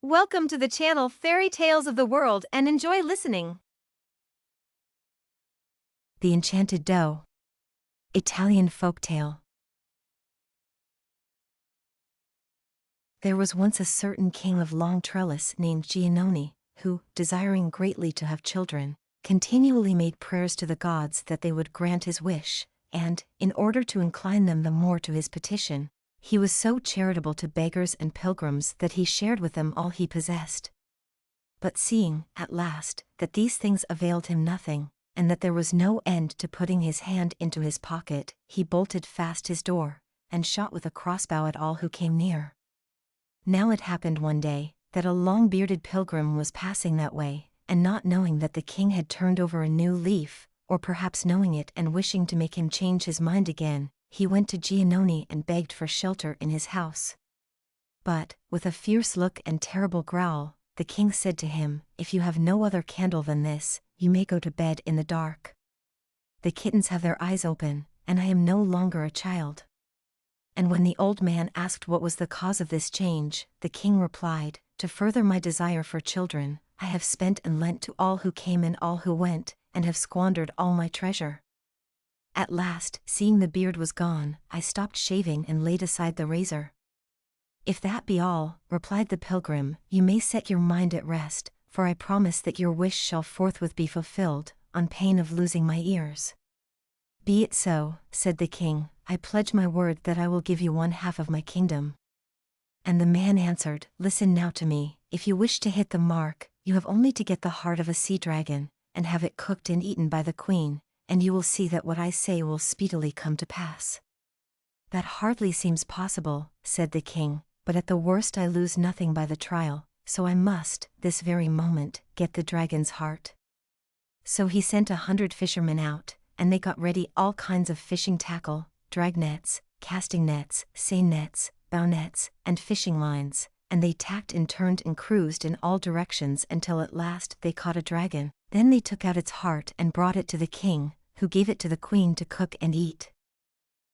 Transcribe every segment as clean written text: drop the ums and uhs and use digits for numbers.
Welcome to the channel Fairy Tales of the World and enjoy listening. The Enchanted Doe. Italian folktale. There was once a certain king of long trellis named Giannone, who, desiring greatly to have children, continually made prayers to the gods that they would grant his wish, and, in order to incline them the more to his petition, he was so charitable to beggars and pilgrims that he shared with them all he possessed. But seeing, at last, that these things availed him nothing, and that there was no end to putting his hand into his pocket, he bolted fast his door, and shot with a crossbow at all who came near. Now it happened one day, that a long-bearded pilgrim was passing that way, and not knowing that the king had turned over a new leaf, or perhaps knowing it and wishing to make him change his mind again, he went to Giannone and begged for shelter in his house. But, with a fierce look and terrible growl, the king said to him, "If you have no other candle than this, you may go to bed in the dark. The kittens have their eyes open, and I am no longer a child." And when the old man asked what was the cause of this change, the king replied, "To further my desire for children, I have spent and lent to all who came and all who went, and have squandered all my treasure. At last, seeing the beard was gone, I stopped shaving and laid aside the razor." "If that be all," replied the pilgrim, "you may set your mind at rest, for I promise that your wish shall forthwith be fulfilled, on pain of losing my ears." "Be it so," said the king, "I pledge my word that I will give you one half of my kingdom." And the man answered, "Listen now to me, if you wish to hit the mark, you have only to get the heart of a sea dragon, and have it cooked and eaten by the queen, and you will see that what I say will speedily come to pass." "That hardly seems possible," said the king, "but at the worst I lose nothing by the trial, so I must, this very moment, get the dragon's heart." So he sent 100 fishermen out, and they got ready all kinds of fishing tackle, drag nets, casting nets, seine nets, bow nets, and fishing lines, and they tacked and turned and cruised in all directions until at last they caught a dragon. Then they took out its heart and brought it to the king, who gave it to the queen to cook and eat.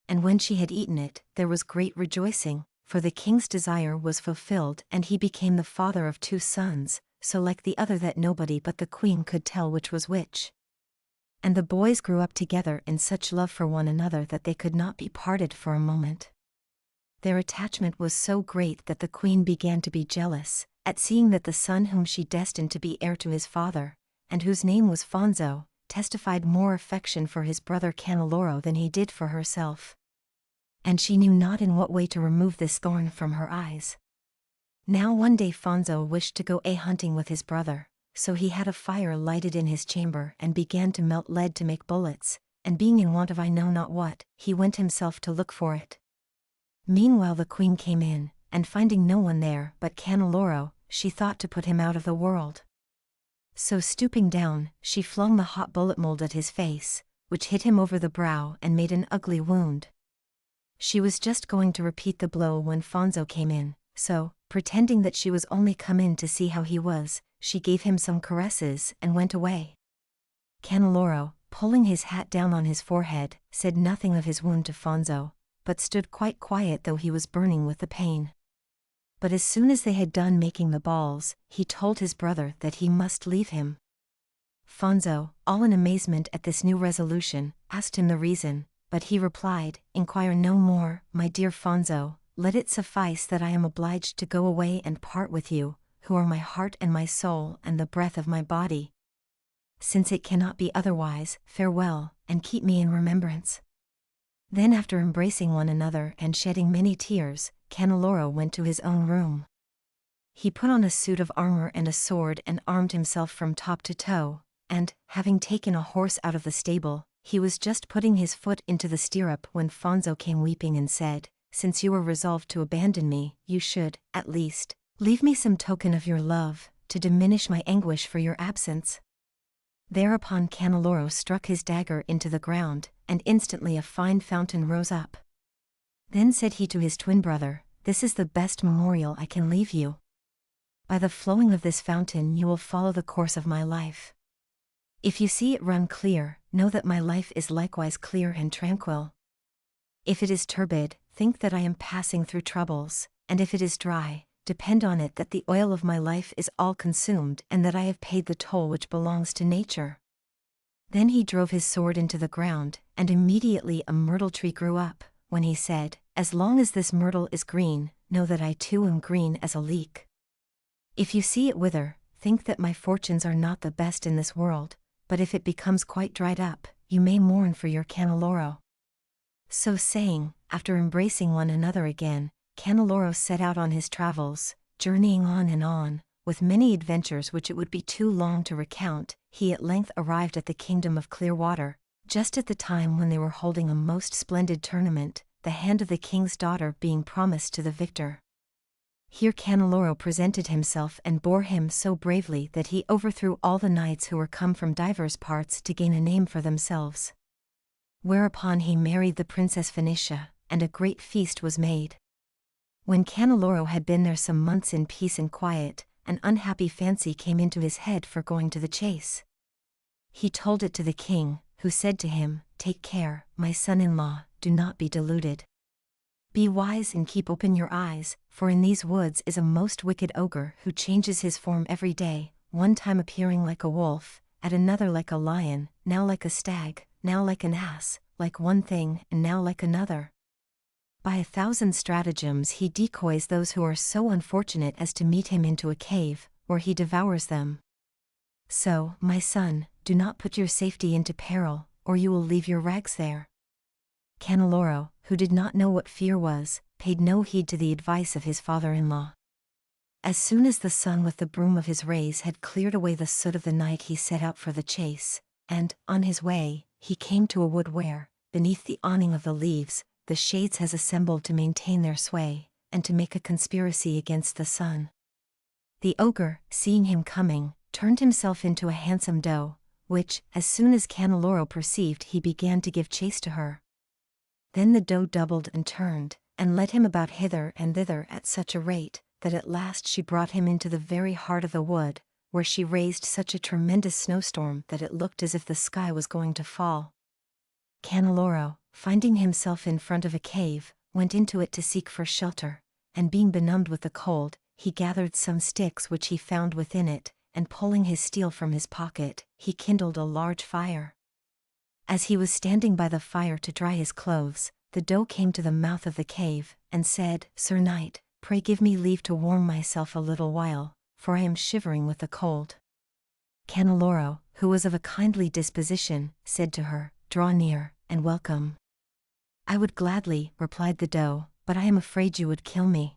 And when she had eaten it, there was great rejoicing, for the king's desire was fulfilled and he became the father of 2 sons, so like the other that nobody but the queen could tell which was which. And the boys grew up together in such love for one another that they could not be parted for a moment. Their attachment was so great that the queen began to be jealous, at seeing that the son whom she destined to be heir to his father, and whose name was Fonzo, testified more affection for his brother Canneloro than he did for herself. And she knew not in what way to remove this thorn from her eyes. Now one day Fonzo wished to go a-hunting with his brother, so he had a fire lighted in his chamber and began to melt lead to make bullets, and being in want of I know not what, he went himself to look for it. Meanwhile the queen came in, and finding no one there but Canneloro, she thought to put him out of the world. So stooping down, she flung the hot bullet mold at his face, which hit him over the brow and made an ugly wound. She was just going to repeat the blow when Fonzo came in, so, pretending that she was only come in to see how he was, she gave him some caresses and went away. Canneloro, pulling his hat down on his forehead, said nothing of his wound to Fonzo, but stood quite quiet though he was burning with the pain. But as soon as they had done making the balls, he told his brother that he must leave him. Fonzo, all in amazement at this new resolution, asked him the reason, but he replied, "Inquire no more, my dear Fonzo, let it suffice that I am obliged to go away and part with you, who are my heart and my soul and the breath of my body. Since it cannot be otherwise, farewell, and keep me in remembrance." Then after embracing one another and shedding many tears, Canneloro went to his own room. He put on a suit of armor and a sword and armed himself from top to toe, and, having taken a horse out of the stable, he was just putting his foot into the stirrup when Fonzo came weeping and said, "Since you are resolved to abandon me, you should, at least, leave me some token of your love, to diminish my anguish for your absence." Thereupon Canneloro struck his dagger into the ground, and instantly a fine fountain rose up. Then said he to his twin brother, "This is the best memorial I can leave you. By the flowing of this fountain you will follow the course of my life. If you see it run clear, know that my life is likewise clear and tranquil. If it is turbid, think that I am passing through troubles, and if it is dry, depend on it that the oil of my life is all consumed and that I have paid the toll which belongs to nature." Then he drove his sword into the ground, and immediately a myrtle tree grew up, when he said, "As long as this myrtle is green, know that I too am green as a leek. If you see it wither, think that my fortunes are not the best in this world, but if it becomes quite dried up, you may mourn for your Canneloro." So saying, after embracing one another again, Canneloro set out on his travels, journeying on and on, with many adventures which it would be too long to recount. He at length arrived at the kingdom of Clearwater, just at the time when they were holding a most splendid tournament, the hand of the king's daughter being promised to the victor. Here Canneloro presented himself and bore him so bravely that he overthrew all the knights who were come from divers parts to gain a name for themselves. Whereupon he married the Princess Phoenicia, and a great feast was made. When Canneloro had been there some months in peace and quiet, an unhappy fancy came into his head for going to the chase. He told it to the king, who said to him, "Take care, my son-in-law, do not be deluded. Be wise and keep open your eyes, for in these woods is a most wicked ogre who changes his form every day, one time appearing like a wolf, at another like a lion, now like a stag, now like an ass, like one thing and now like another. By 1,000 stratagems he decoys those who are so unfortunate as to meet him into a cave, where he devours them. So, my son, do not put your safety into peril, or you will leave your rags there." Canneloro, who did not know what fear was, paid no heed to the advice of his father-in-law. As soon as the sun with the broom of his rays had cleared away the soot of the night, he set out for the chase, and, on his way, he came to a wood where, beneath the awning of the leaves, the shades has assembled to maintain their sway, and to make a conspiracy against the sun. The ogre, seeing him coming, turned himself into a handsome doe, which, as soon as Canneloro perceived, he began to give chase to her. Then the doe doubled and turned, and led him about hither and thither at such a rate, that at last she brought him into the very heart of the wood, where she raised such a tremendous snowstorm that it looked as if the sky was going to fall. Canneloro, finding himself in front of a cave, went into it to seek for shelter, and being benumbed with the cold, he gathered some sticks which he found within it, and pulling his steel from his pocket, he kindled a large fire. As he was standing by the fire to dry his clothes, the doe came to the mouth of the cave, and said, "Sir Knight, pray give me leave to warm myself a little while, for I am shivering with the cold." Canneloro, who was of a kindly disposition, said to her, "Draw near, and welcome." "I would gladly," replied the doe, "but I am afraid you would kill me."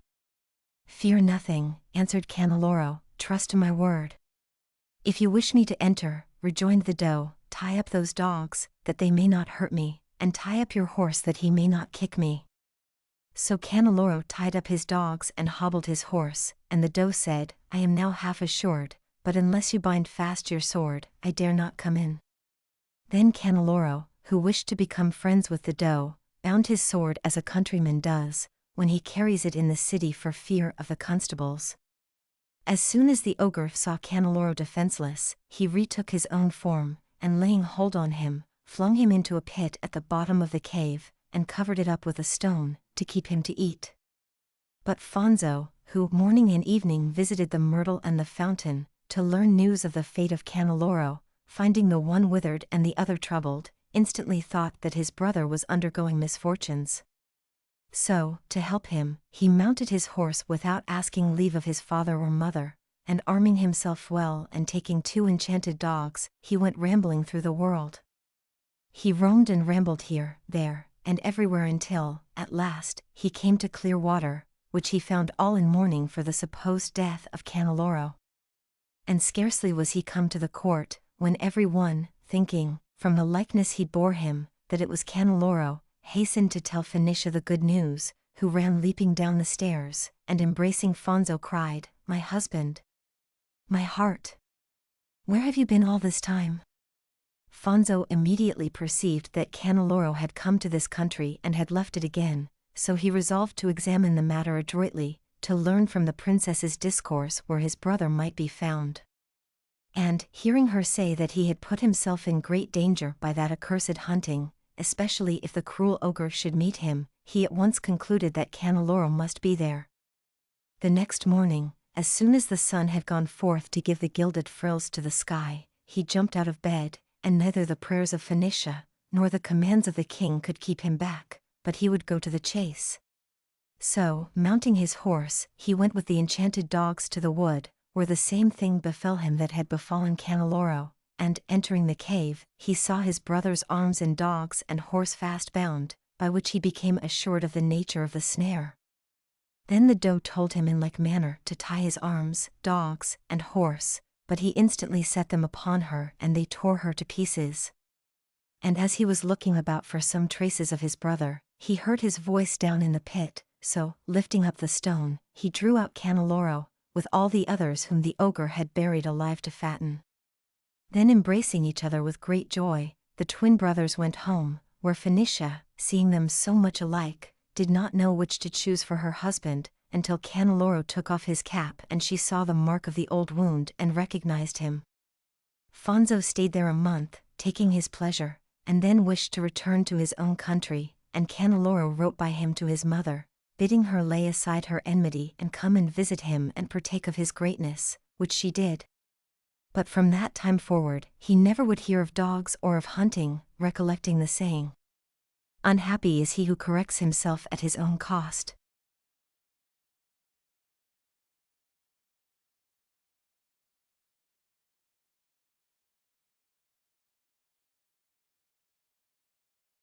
"Fear nothing," answered Canneloro, "trust to my word." "If you wish me to enter," rejoined the doe, "tie up those dogs, that they may not hurt me, and tie up your horse that he may not kick me." So Canneloro tied up his dogs and hobbled his horse, and the doe said, "I am now half assured, but unless you bind fast your sword, I dare not come in." Then Canneloro, who wished to become friends with the doe, bound his sword as a countryman does, when he carries it in the city for fear of the constables. As soon as the ogre saw Canneloro defenseless, he retook his own form, and laying hold on him, flung him into a pit at the bottom of the cave, and covered it up with a stone, to keep him to eat. But Fonzo, who morning and evening visited the myrtle and the fountain, to learn news of the fate of Canneloro, finding the one withered and the other troubled, instantly thought that his brother was undergoing misfortunes. So, to help him, he mounted his horse without asking leave of his father or mother, and arming himself well and taking 2 enchanted dogs, he went rambling through the world. He roamed and rambled here, there, and everywhere until, at last, he came to Clearwater, which he found all in mourning for the supposed death of Canneloro. And scarcely was he come to the court, when every one, thinking, from the likeness he bore him, that it was Canneloro, hastened to tell Phoenicia the good news, who ran leaping down the stairs, and embracing Fonzo cried, "My husband! My heart! Where have you been all this time?" Fonzo immediately perceived that Canneloro had come to this country and had left it again, so he resolved to examine the matter adroitly, to learn from the princess's discourse where his brother might be found. And, hearing her say that he had put himself in great danger by that accursed hunting, especially if the cruel ogre should meet him, he at once concluded that Canneloro must be there. The next morning, as soon as the sun had gone forth to give the gilded frills to the sky, he jumped out of bed, and neither the prayers of Phoenicia, nor the commands of the king could keep him back, but he would go to the chase. So, mounting his horse, he went with the enchanted dogs to the wood, where the same thing befell him that had befallen Canneloro, and, entering the cave, he saw his brother's arms and dogs and horse fast bound, by which he became assured of the nature of the snare. Then the doe told him in like manner to tie his arms, dogs, and horse, but he instantly set them upon her, and they tore her to pieces. And as he was looking about for some traces of his brother, he heard his voice down in the pit, so, lifting up the stone, he drew out Canneloro, with all the others whom the ogre had buried alive to fatten. Then embracing each other with great joy, the twin brothers went home, where Phoenicia, seeing them so much alike, did not know which to choose for her husband, until Canneloro took off his cap and she saw the mark of the old wound and recognized him. Fonzo stayed there a month, taking his pleasure, and then wished to return to his own country, and Canneloro wrote by him to his mother, bidding her lay aside her enmity and come and visit him and partake of his greatness, which she did. But from that time forward, he never would hear of dogs or of hunting, recollecting the saying, "Unhappy is he who corrects himself at his own cost."